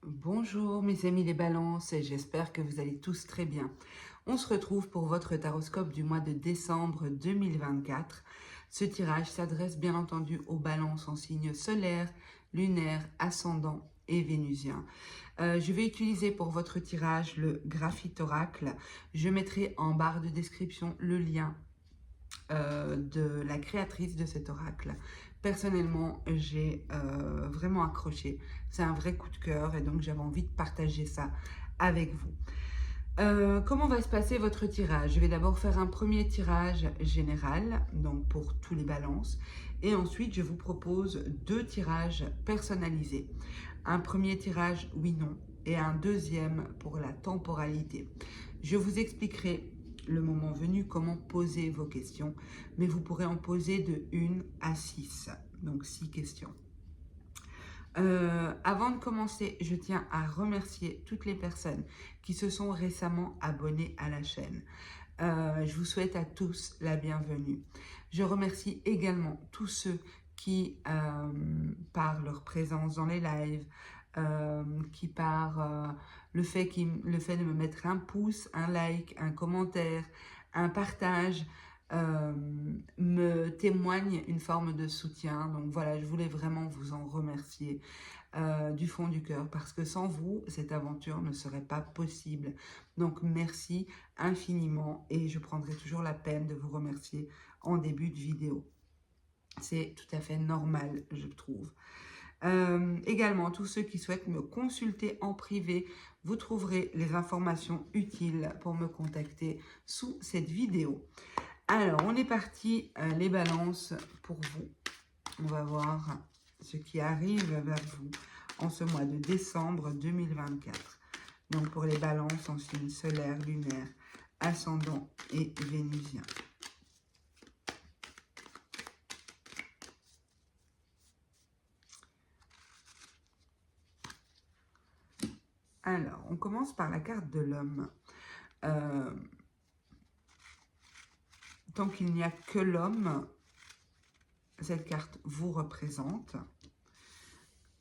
Bonjour mes amis les balances, et j'espère que vous allez tous très bien. On se retrouve pour votre taroscope du mois de décembre 2024. Ce tirage s'adresse bien entendu aux balances en signe solaire, lunaire, ascendant et vénusien. Je vais utiliser pour votre tirage le graphite oracle. Je mettrai en barre de description le lien de la créatrice de cet oracle. Personnellement, j'ai vraiment accroché. C'est un vrai coup de cœur et donc j'avais envie de partager ça avec vous. Comment va se passer votre tirage? Je vais d'abord faire un premier tirage général, donc pour tous les balances, et ensuite je vous propose deux tirages personnalisés. Un premier tirage oui/non et un deuxième pour la temporalité. Je vous expliquerai le moment venu comment poser vos questions, mais vous pourrez en poser de 1 à 6, donc 6 questions. Avant de commencer, je tiens à remercier toutes les personnes qui se sont récemment abonnées à la chaîne. Je vous souhaite à tous la bienvenue. Je remercie également tous ceux qui, par leur présence dans les lives, qui par le fait de me mettre un pouce, un like, un commentaire, un partage, me témoignent une forme de soutien. Donc voilà, je voulais vraiment vous en remercier du fond du cœur, parce que sans vous, cette aventure ne serait pas possible. Donc merci infiniment, et je prendrai toujours la peine de vous remercier en début de vidéo. C'est tout à fait normal, je trouve. Également, tous ceux qui souhaitent me consulter en privé, vous trouverez les informations utiles pour me contacter sous cette vidéo. Alors, on est parti, les balances, pour vous. On va voir ce qui arrive vers vous en ce mois de décembre 2024. Donc, pour les balances en signe solaire, lunaire, ascendant et vénusien. Alors, on commence par la carte de l'homme. Tant qu'il n'y a que l'homme, cette carte vous représente,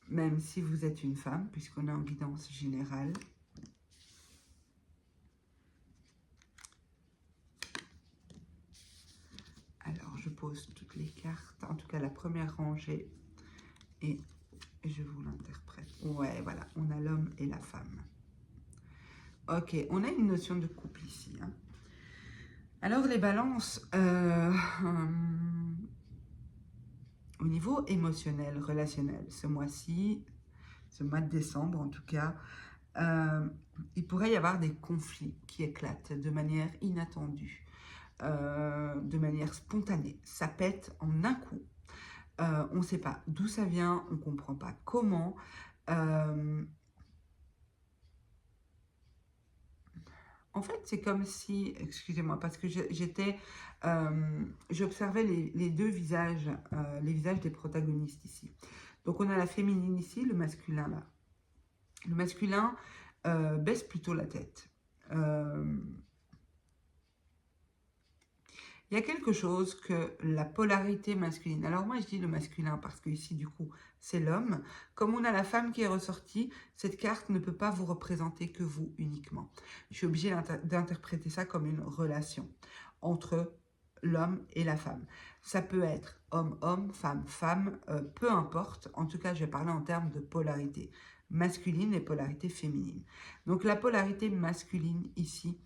même si vous êtes une femme, puisqu'on est en guidance générale. Alors, je pose toutes les cartes, en tout cas la première rangée, et je vous l'interprète. Ouais, voilà, on a l'homme et la femme. Ok, on a une notion de couple ici. Hein. Alors, les balances, au niveau émotionnel, relationnel, ce mois-ci, ce mois de décembre en tout cas, il pourrait y avoir des conflits qui éclatent de manière inattendue, de manière spontanée. Ça pète en un coup. On ne sait pas d'où ça vient, on ne comprend pas comment. En fait, c'est comme si, excusez-moi, parce que j'observais les deux visages, les visages des protagonistes ici. Donc, on a la féminine ici, le masculin là. Le masculin baisse plutôt la tête. Il y a quelque chose que la polarité masculine, alors moi je dis le masculin parce que ici du coup c'est l'homme, comme on a la femme qui est ressortie, cette carte ne peut pas vous représenter que vous uniquement. Je suis obligée d'interpréter ça comme une relation entre l'homme et la femme. Ça peut être homme-homme, femme-femme, peu importe, en tout cas je vais parler en termes de polarité masculine et polarité féminine. Donc la polarité masculine ici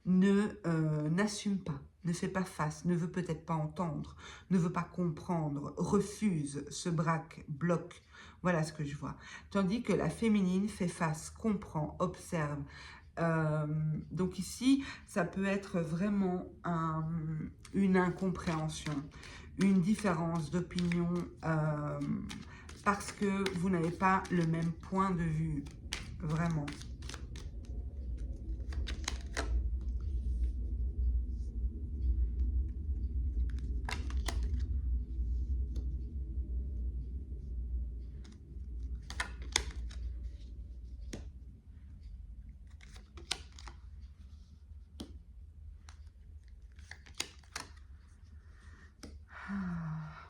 n'assume pas, ne fait pas face, ne veut peut-être pas entendre, ne veut pas comprendre, refuse, se braque, bloque. Voilà ce que je vois. Tandis que la féminine fait face, comprend, observe. Donc ici, ça peut être vraiment une incompréhension, une différence d'opinion, parce que vous n'avez pas le même point de vue, vraiment.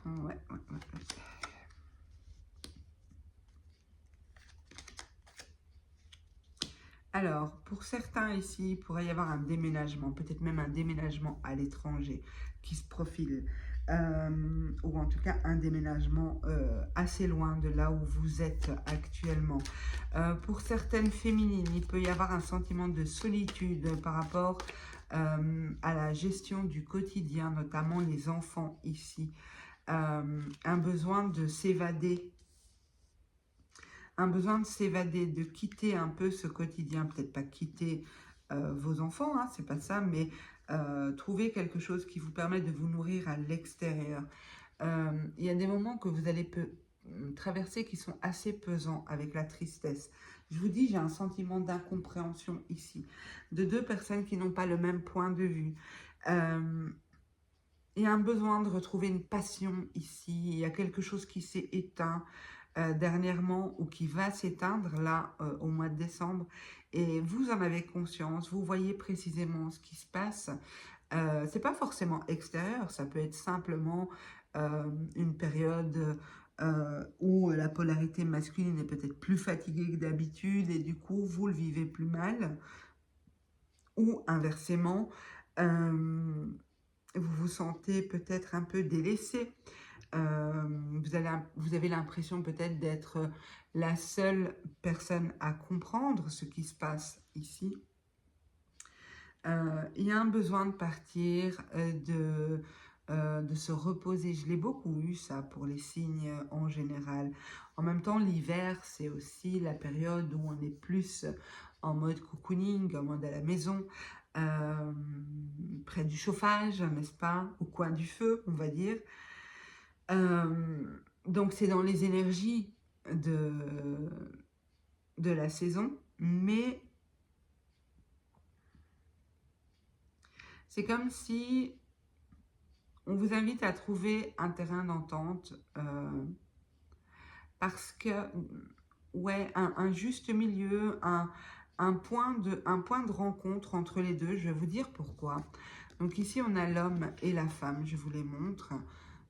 Ouais. Alors, pour certains ici, il pourrait y avoir un déménagement, peut-être même un déménagement à l'étranger qui se profile, ou en tout cas un déménagement assez loin de là où vous êtes actuellement. Pour certaines féminines, il peut y avoir un sentiment de solitude par rapport à la gestion du quotidien, notamment les enfants ici. Un besoin de s'évader, de quitter un peu ce quotidien, peut-être pas quitter vos enfants, hein, c'est pas ça, mais trouver quelque chose qui vous permet de vous nourrir à l'extérieur. Il y a des moments que vous allez traverser qui sont assez pesants avec la tristesse. Je vous dis, j'ai un sentiment d'incompréhension ici, de deux personnes qui n'ont pas le même point de vue. Il y a un besoin de retrouver une passion ici, il y a quelque chose qui s'est éteint dernièrement ou qui va s'éteindre là au mois de décembre et vous en avez conscience, vous voyez précisément ce qui se passe. C'est pas forcément extérieur, ça peut être simplement une période où la polarité masculine est peut-être plus fatiguée que d'habitude et du coup vous le vivez plus mal, ou inversement vous vous sentez peut-être un peu délaissé. Vous avez l'impression peut-être d'être la seule personne à comprendre ce qui se passe ici. Il y a un besoin de partir, de se reposer. Je l'ai beaucoup eu ça pour les signes en général. En même temps, l'hiver, c'est aussi la période où on est plus en mode cocooning, en mode à la maison, près du chauffage, n'est-ce pas, au coin du feu, on va dire. Donc c'est dans les énergies de la saison, mais c'est comme si on vous invite à trouver un terrain d'entente parce que, ouais, un juste milieu, un point de rencontre entre les deux. Je vais vous dire pourquoi. Donc ici, on a l'homme et la femme, je vous les montre.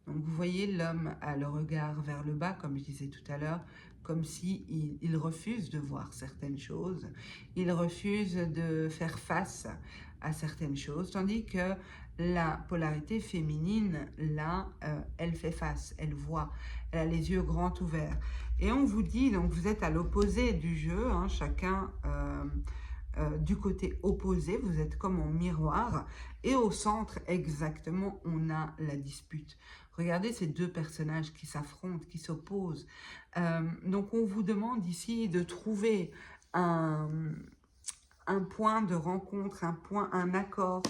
Donc vous voyez, l'homme a le regard vers le bas, comme je disais tout à l'heure, comme si il refuse de voir certaines choses, il refuse de faire face à certaines choses, tandis que la polarité féminine, là, elle fait face, elle voit, elle a les yeux grands ouverts. Et on vous dit, donc vous êtes à l'opposé du jeu, hein, chacun du côté opposé, vous êtes comme en miroir, et au centre exactement, on a la dispute. Regardez ces deux personnages qui s'affrontent, qui s'opposent. Donc on vous demande ici de trouver un, un point de rencontre, un accord,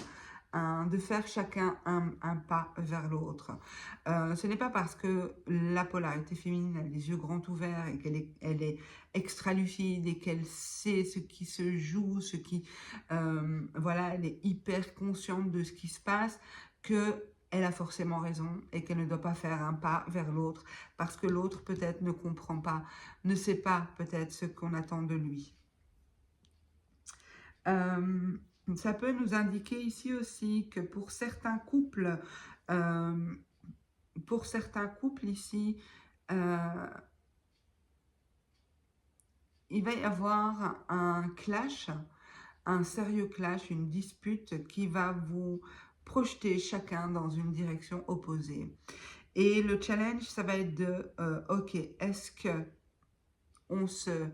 de faire chacun un pas vers l'autre. Ce n'est pas parce que la polarité féminine a les yeux grands ouverts et elle est extra lucide et qu'elle sait ce qui se joue, voilà, elle est hyper consciente de ce qui se passe, qu'elle a forcément raison et qu'elle ne doit pas faire un pas vers l'autre parce que l'autre peut-être ne comprend pas, ne sait pas peut-être ce qu'on attend de lui. Ça peut nous indiquer ici aussi que pour certains couples ici, il va y avoir un clash, un sérieux clash, une dispute qui va vous projeter chacun dans une direction opposée. Et le challenge, ça va être de, ok, est-ce que on se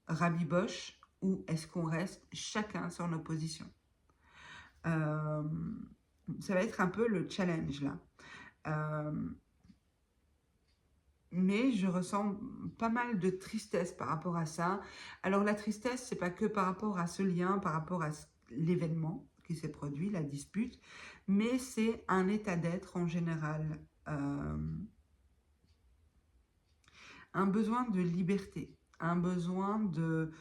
rabiboche ou est-ce qu'on reste chacun sur nos positions? Ça va être un peu le challenge là. Mais je ressens pas mal de tristesse par rapport à ça. Alors la tristesse, c'est pas que par rapport à ce lien, par rapport à l'événement qui s'est produit, la dispute, mais c'est un état d'être en général. Un besoin de liberté, un besoin de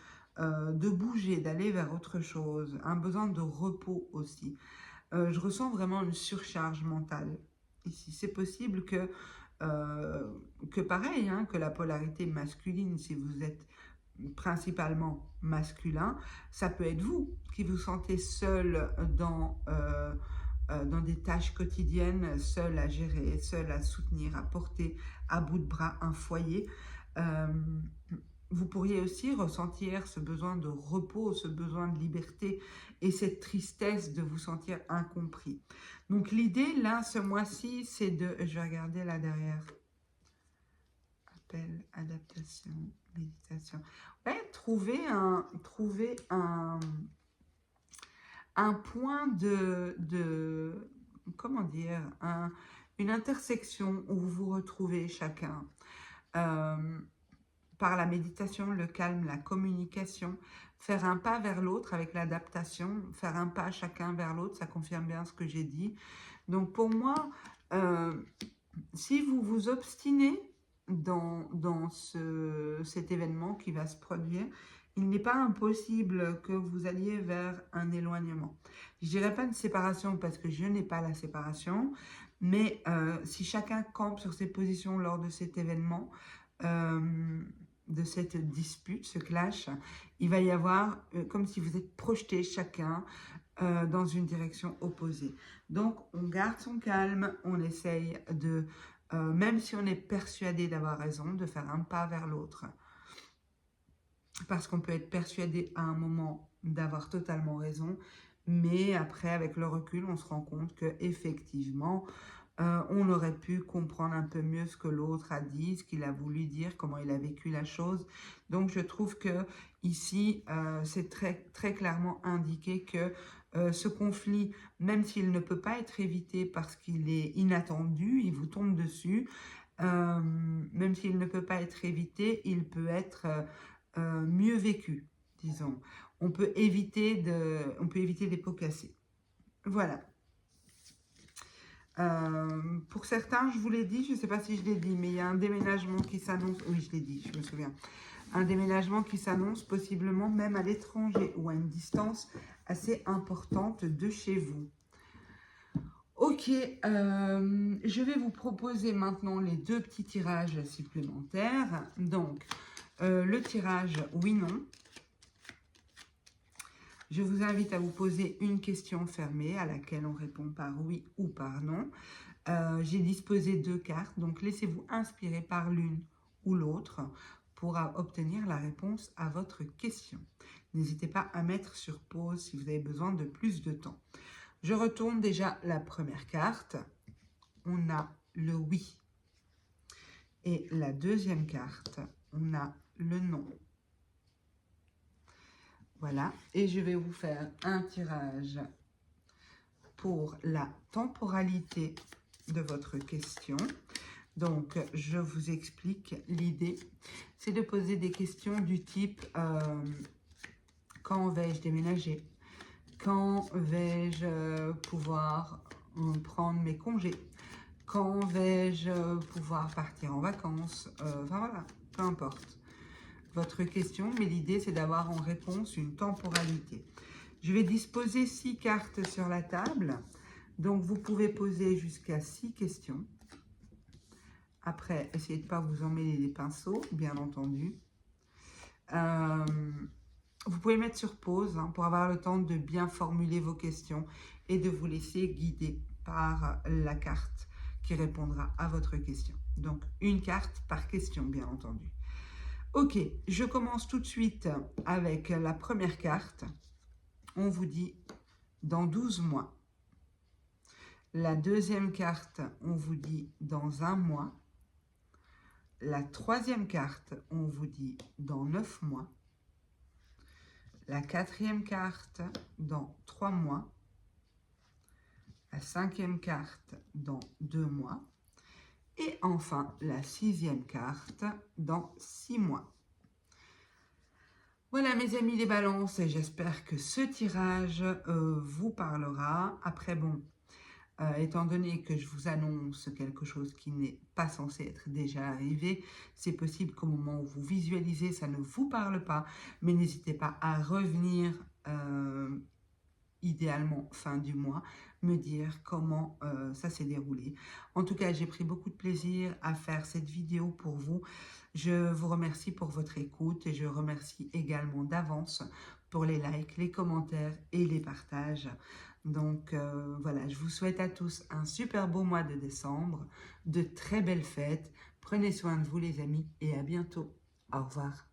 bouger, d'aller vers autre chose, un besoin de repos aussi. Je ressens vraiment une surcharge mentale ici. C'est possible que pareil, hein, que la polarité masculine, si vous êtes principalement masculin, ça peut être vous qui vous sentez seul dans des tâches quotidiennes, seul à gérer, seul à soutenir, à porter à bout de bras un foyer. vous pourriez aussi ressentir ce besoin de repos, ce besoin de liberté et cette tristesse de vous sentir incompris. Donc l'idée là, ce mois-ci, c'est de... Je vais regarder là derrière. Appel, adaptation, méditation. Ouais, trouver un point de comment dire, une intersection où vous vous retrouvez chacun. Par la méditation, le calme, la communication, faire un pas vers l'autre avec l'adaptation, faire un pas chacun vers l'autre, ça confirme bien ce que j'ai dit. Donc pour moi, si vous vous obstinez dans cet événement qui va se produire, il n'est pas impossible que vous alliez vers un éloignement. Je dirais pas une séparation parce que je n'ai pas la séparation, mais si chacun campe sur ses positions lors de cet événement, de cette dispute, ce clash, il va y avoir comme si vous êtes projetés chacun dans une direction opposée. Donc, on garde son calme, on essaye de, même si on est persuadé d'avoir raison, de faire un pas vers l'autre. Parce qu'on peut être persuadé à un moment d'avoir totalement raison, mais après, avec le recul, on se rend compte qu'effectivement, on aurait pu comprendre un peu mieux ce que l'autre a dit, ce qu'il a voulu dire, comment il a vécu la chose. Donc, je trouve que ici, c'est très clairement indiqué que ce conflit, même s'il ne peut pas être évité parce qu'il est inattendu, il vous tombe dessus, même s'il ne peut pas être évité, il peut être mieux vécu, disons. On peut éviter des pots cassés. Voilà. Pour certains, je vous l'ai dit, je ne sais pas si je l'ai dit, mais il y a un déménagement qui s'annonce. Oui, je l'ai dit, je me souviens. Un déménagement qui s'annonce possiblement même à l'étranger ou à une distance assez importante de chez vous. Ok, je vais vous proposer maintenant les deux petits tirages supplémentaires. Donc, le tirage oui-non. Je vous invite à vous poser une question fermée à laquelle on répond par oui ou par non. J'ai disposé deux cartes, donc laissez-vous inspirer par l'une ou l'autre pour obtenir la réponse à votre question. N'hésitez pas à mettre sur pause si vous avez besoin de plus de temps. Je retourne déjà la première carte. On a le oui. Et la deuxième carte, on a le non. Voilà, et je vais vous faire un tirage pour la temporalité de votre question. Donc, je vous explique l'idée. C'est de poser des questions du type quand vais-je déménager? Quand vais-je pouvoir prendre mes congés? Quand vais-je pouvoir partir en vacances? Enfin voilà, peu importe votre question, mais l'idée c'est d'avoir en réponse une temporalité. Je vais disposer 6 cartes sur la table, donc vous pouvez poser jusqu'à 6 questions. Après, essayez de ne pas vous emmêler les pinceaux, bien entendu. Vous pouvez mettre sur pause pour avoir le temps de bien formuler vos questions et de vous laisser guider par la carte qui répondra à votre question. Donc, une carte par question, bien entendu. Ok, je commence tout de suite avec la première carte. On vous dit dans 12 mois. La deuxième carte, on vous dit dans 1 mois. La troisième carte, on vous dit dans 9 mois. La quatrième carte, dans 3 mois. La cinquième carte, dans 2 mois. Et enfin, la sixième carte, dans 6 mois. Voilà mes amis les balances, et j'espère que ce tirage vous parlera. Après, bon, étant donné que je vous annonce quelque chose qui n'est pas censé être déjà arrivé, c'est possible qu'au moment où vous visualisez, ça ne vous parle pas, mais n'hésitez pas à revenir idéalement fin du mois, me dire comment ça s'est déroulé. En tout cas, j'ai pris beaucoup de plaisir à faire cette vidéo pour vous. Je vous remercie pour votre écoute et je remercie également d'avance pour les likes, les commentaires et les partages. Donc voilà, je vous souhaite à tous un super beau mois de décembre, de très belles fêtes. Prenez soin de vous les amis et à bientôt. Au revoir.